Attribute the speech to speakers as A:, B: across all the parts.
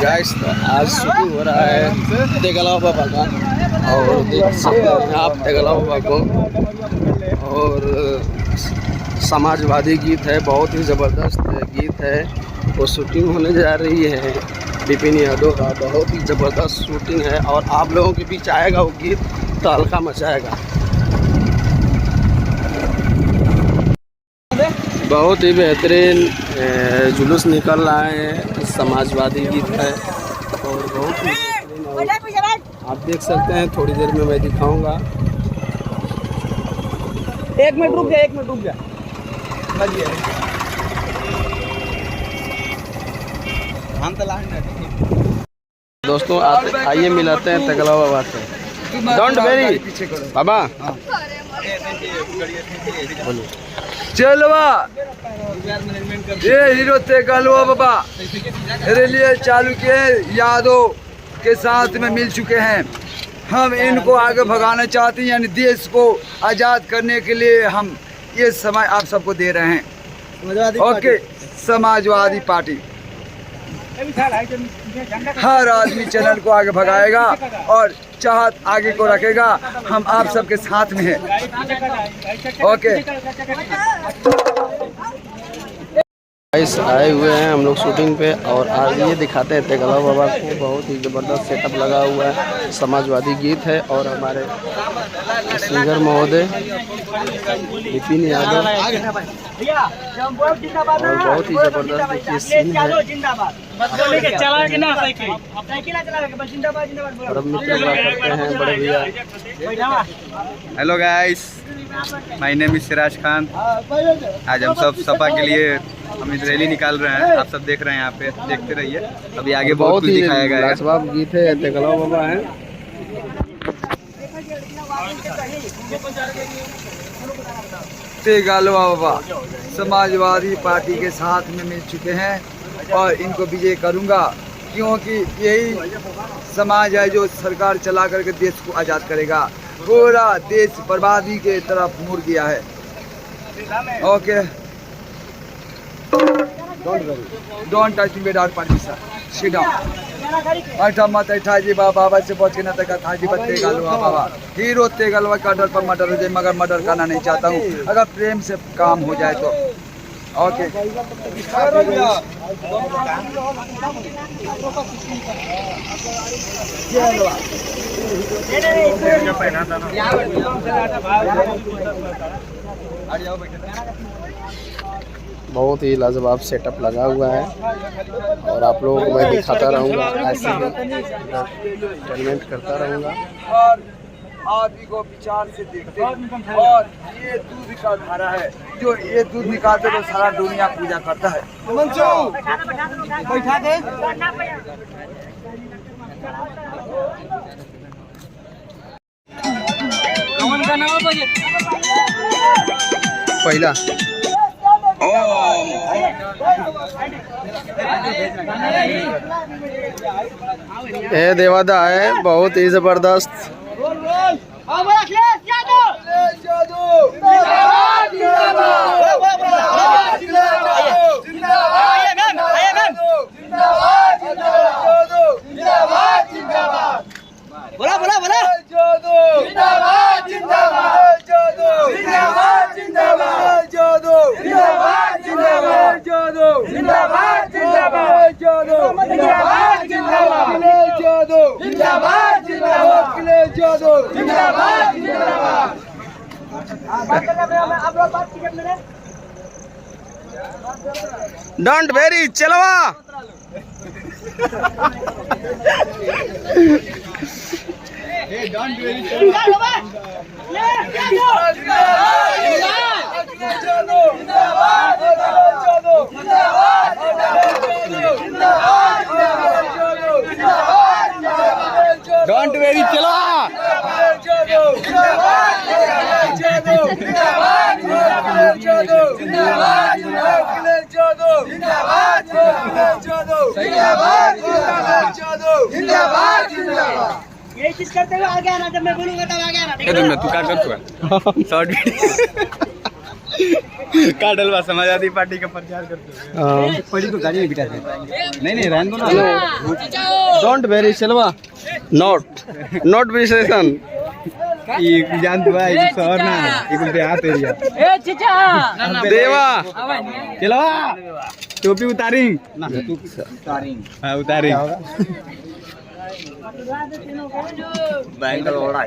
A: Guys तो आज शुरू हो रहा है तेगलाव बाबा का और देख सकते हैं आप तेगलाव बाबा को। और समाजवादी गीत है, बहुत ही ज़बरदस्त गीत है। वो शूटिंग होने जा रही है विपिन यादव का, बहुत ही ज़बरदस्त शूटिंग है और आप लोगों के बीच आएगा वो गीत तो हल्का मचाएगा। बहुत ही बेहतरीन जुलूस निकल रहा है, समाजवादी गीत है और बहुत ही बेहतरीन। आप देख सकते हैं, थोड़ी देर में मैं दिखाऊंगा।
B: एक मिनट रुक जा।
A: दोस्तों आइए मिलाते हैं तेगलाव बाबा से। डोंट वेरी बाबा बोलो।
B: चलवा ये हीरो तेगलाव बाबा मेरे लिए चालू किए, यादव के साथ में मिल चुके हैं। हम इनको आगे भगाना चाहते हैं, यानी देश को आज़ाद करने के लिए हम ये समय आप सबको दे रहे हैं। ओके, समाजवादी पार्टी हर आदमी चैनल को आगे भगाएगा और चाहत आगे को रखेगा। हम आप सबके साथ में हैं। ओके
A: गाइस आए हुए हैं हम लोग शूटिंग पे और आज ये दिखाते हैं तेगलाव बाबा को। बहुत ही ज़बरदस्त सेटअप लगा हुआ है, समाजवादी गीत है और हमारे सिंगर महोदय विपिन यादव और बहुत ही ज़बरदस्त देखिए सीन है। और अब मित्र करते हैं बड़े भैया।
C: Hello guys, my name is Siraj Khan. आज हम सब सपा के लिए हम रैली निकाल रहे हैं, आप सब देख रहे हैं, यहाँ पे देखते रहिए। अभी आगे बहुत कुछ दिखाया गया है।
A: लाजवाब गीत है, तेगलाव बाबा है।
B: तेगलाव बाबा समाजवादी पार्टी के साथ में मिल चुके हैं और इनको विजय करूंगा, क्योंकि यही समाज है जो सरकार चला करके देश को आज़ाद करेगा। पूरा देश बर्बादी के तरफ मुड़ गया है। Okay, don't touch me without permission, sit down. ऐठा मत ऐठा जी बाबा से बच के न तक था जी तेगलाव बाबा। हीरो तेगलाव का डर पर मर्डर हो जाए, मगर मर्डर करना नहीं चाहता हूँ, अगर प्रेम से काम हो जाए तो। ओके
A: बहुत ही लाजवाब सेटअप लगा हुआ है और आप लोगों को मैं दिखाता रहूँगा, ऐसे ही एंटरटेनमेंट करता रहूँगा।
B: और आदमी को विचार से देखते हैं। और ये दूध का धारा है, जो ये दूध निकालते तो सारा दुनिया पूजा करता है। बैठा दे।
A: पहला ये देवादा है, बहुत ही जबरदस्त।
B: बोला बोला बोला जिंदाबाद जिंदाबाद जादू जिंदाबाद जिंदाबाद जादू जिंदाबाद जिंदाबाद जादू जिंदाबाद जिंदाबाद जादू जिंदाबाद जिंदाबाद जादू जिंदाबाद जिंदाबाद जादू जिंदाबाद जिंदाबाद। आप लोग बात टिकट ले।
A: डोंट वेरी चलवा। डोंट वेरी चलो।
D: यही चीज करते हुए आगे आना, जब मैं बोलूंगा तब आगे आना।
C: तू क्या करता है? शॉर्ट वीडियो काटलवा समाजवादी पार्टी का प्रचार करते हुए पड़ी तो गाड़ी में बिठा थे नहीं रहने दो ना
A: डोंट वेरी चलवा नॉट विशेषण
C: ये जानते हो ये शहर ना ये देहात एरिया
D: ए चिचा
A: देवा
C: चलवा टोपी उतारी ना हाँ उतारी बैंक का लोड़ा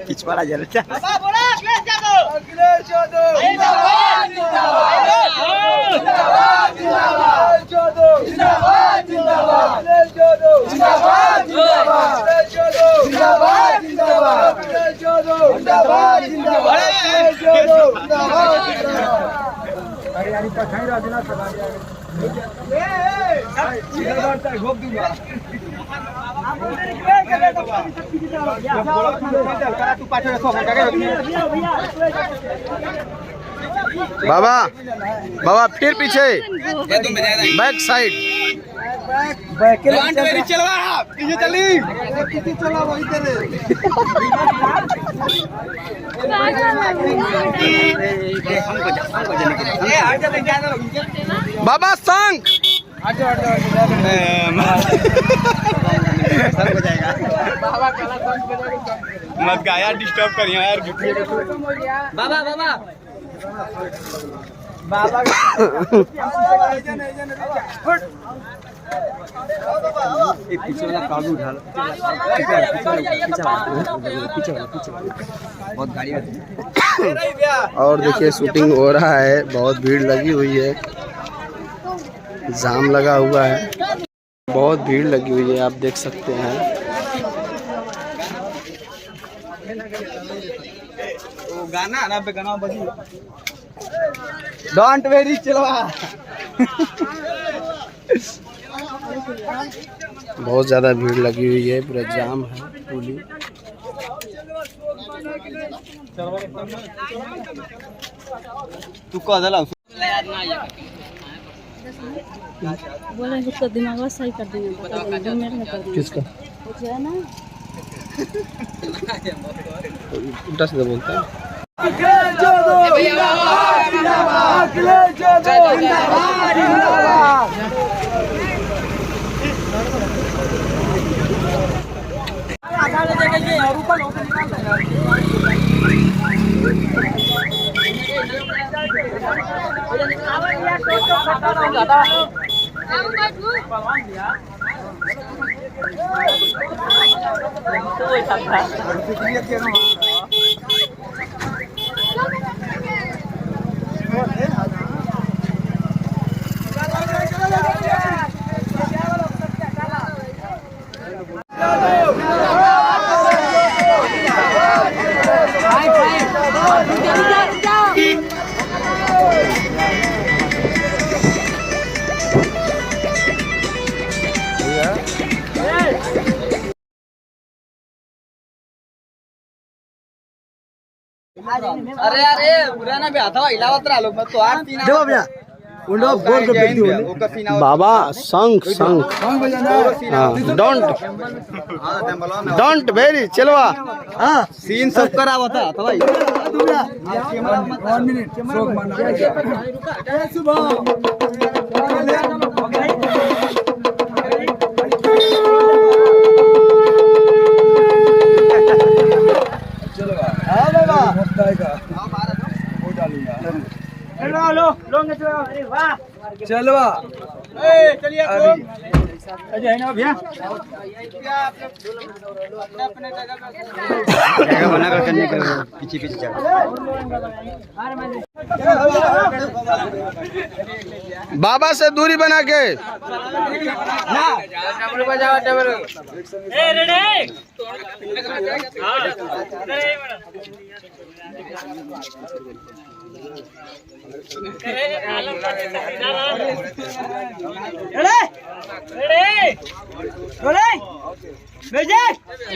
C: पिछवाड़ा जरा
B: अखिलेश यादव जिंदाबाद जिंदाबाद जिंदाबाद जिंदाबाद जिंदाबाद अखिलेश यादव जिंदाबाद जिंदाबाद अखिलेश यादव जिंदाबाद जिंदाबाद अखिलेश यादव जिंदाबाद जिंदाबाद अरे यार का खाई रहा दिना सदा ए घोप दूंगा
A: बाबा फिर पीछे बैक साइड
C: चलवा पीछे चली
A: बाबा संग
C: हो जाएगा मत गाया डिस्टर्ब कर यार
D: बाबा
C: पीछे वाला काबू उठा लो बहुत गाड़ी
A: और देखिए शूटिंग हो रहा है, बहुत भीड़ लगी हुई है, जाम लगा हुआ है, बहुत भीड़ लगी हुई है, आप देख सकते हैं।
C: तो गाना ना पे गाना बजी डोंट वेरी चलवा
A: बहुत ज़्यादा भीड़ लगी हुई है, पूरा जाम है पूरी।
C: तू कह दला
E: बोले उसका दिमाग सही कर देंगे, 2 मिनट में कर देंगे।
A: किसका
E: कुछ है ना
A: उल्टा सीधा बोलता है।
B: अखिलेश यादव जिंदाबाद जिंदाबाद अखिलेश यादव जिंदाबाद जिंदाबाद
C: अरे अरे पुराना भी आता इलावत रहा लोग तो आज तीन
B: देखो भैया उन्होंने बोल के बेटी होली
C: ओका सीना
A: बाबा संग डोंट वेरी चलवा
B: हां
C: सीन सब करावा था भाई
B: 1 मिनट शोक माना सुबह चलवा
C: चलिए
B: अजय है ना भैया
C: जगह बना कर करने का पीछे पीछे जगह
A: बाबा से दूरी बना के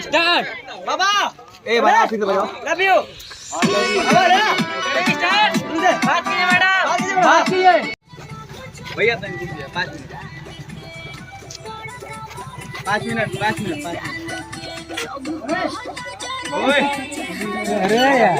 D: स्टार्ट बाबा
C: ए बजा फिर बजाओ
D: लव यू
C: भैया 5 मिनट 5 मिनट ओए अरे यार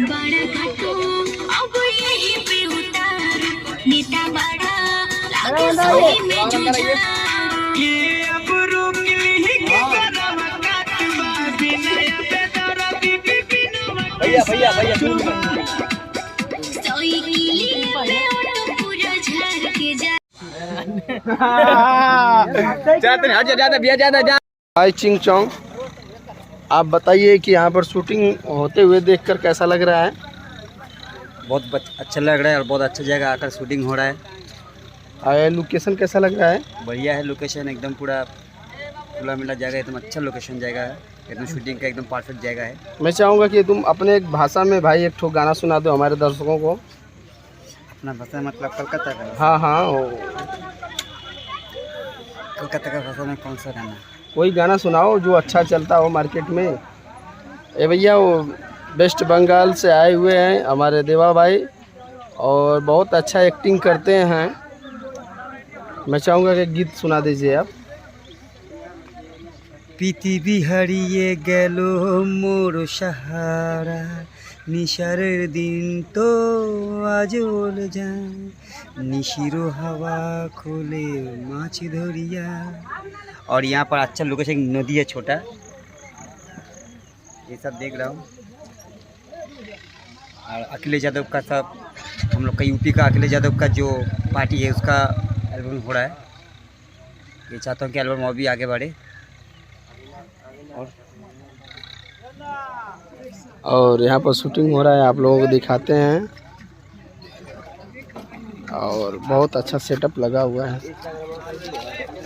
F: बड़ा घाटू अब यही पे उतारू नेता बड़ा लागो सोई में जुझारू ये अब रोक ली के करवा काटवा बिना पे तारा बीबी बिना
C: भैया
F: सोई किली पे ऑटो पूरा झर के जा
C: जाते हैं ज्यादा भैया ज्यादा
A: हाय चिंग चोंग, आप बताइए कि यहाँ पर शूटिंग होते हुए देखकर कैसा लग रहा है?
G: बहुत अच्छा लग रहा है और बहुत अच्छा जगह आकर शूटिंग हो रहा है।
A: और लोकेशन कैसा लग रहा है?
G: बढ़िया है लोकेशन, एकदम पूरा खुला मिला जगह, एकदम अच्छा लोकेशन जगह है, एकदम शूटिंग का एकदम परफेक्ट जगह है।
A: मैं चाहूँगा कि तुम अपने एक भाषा में भाई एक ठो गाना सुना दो हमारे दर्शकों को।
G: अपना भाषा मतलब कलकत्ता का?
A: हाँ
G: कलकत्ता का भाषा में कौन सा गाना?
A: कोई गाना सुनाओ जो अच्छा चलता हो मार्केट में। ए भैया वो वेस्ट बंगाल से आए हुए हैं हमारे देवा भाई और बहुत अच्छा एक्टिंग करते हैं। मैं चाहूँगा कि गीत सुना दीजिए आप।
G: पृथ्वी हारिए गेल मोर सहारा निशारेर दिन तो आज ओल যায় निशिरो हवा खोले माछ धरिया। और यहाँ पर अच्छा लोकेशन, नदी है छोटा, ये सब देख रहा हूँ। और अखिलेश यादव का सब, हम लोग का यूपी का अखिलेश यादव का जो पार्टी है उसका एल्बम हो रहा है। ये चाहता हूँ कि एल्बम और भी आगे बढ़े।
A: और यहाँ पर शूटिंग हो रहा है, आप लोगों को दिखाते हैं। और बहुत अच्छा सेटअप लगा हुआ है,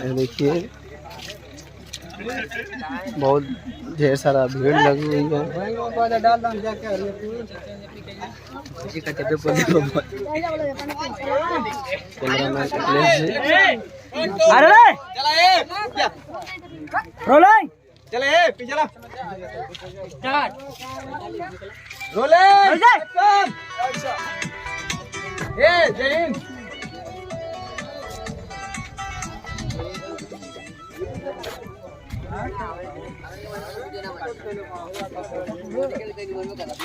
A: ये देखिए बहुत ढेर सारा भीड़ लगी हुई है। कैमरामैन अखिलेश जी।
C: चले पिछला रोले जय हिंद।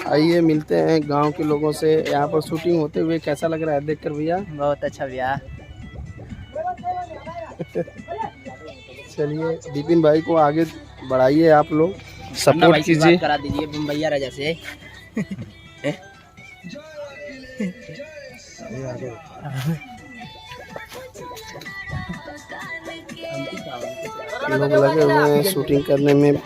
A: आइए मिलते हैं गांव के लोगों से। यहाँ पर शूटिंग होते हुए कैसा लग रहा है देखकर भैया?
D: बहुत अच्छा भैया।
A: चलिए विपिन भाई को आगे बढ़ाइए, आप लोग सपोर्ट कीजिए।
D: करा दीजिए मुंबईया राजा से।
A: लोग लगे हुए हैं शूटिंग करने में।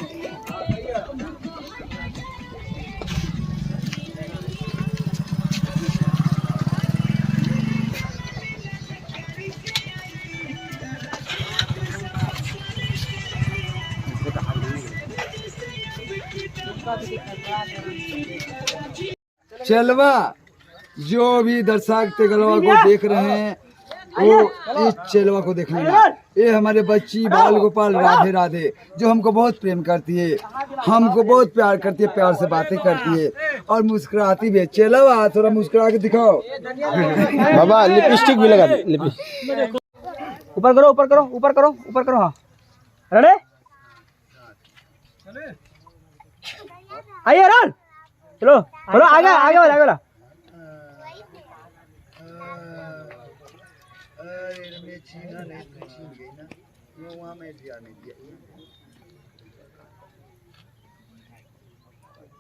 B: चलवा जो भी दर्शक तेगलवा को देख रहे हैं वो इस चलवा को देख लेना। ये हमारे बच्ची बाल गोपाल राधे राधे जो हमको बहुत प्रेम करती है, हमको बहुत प्यार करती है, प्यार से बातें करती है और मुस्कुराती भी है। चलवा थोड़ा मुस्कुरा के दिखाओ।
A: बाबा लिपस्टिक भी लगा दे।
D: ऊपर करो ऊपर करो ऊपर करो ऊपर करो। हाँ रेडी आइए रन चलो बोलो आगे आगे वाला आगे वाला।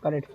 D: करेक्ट।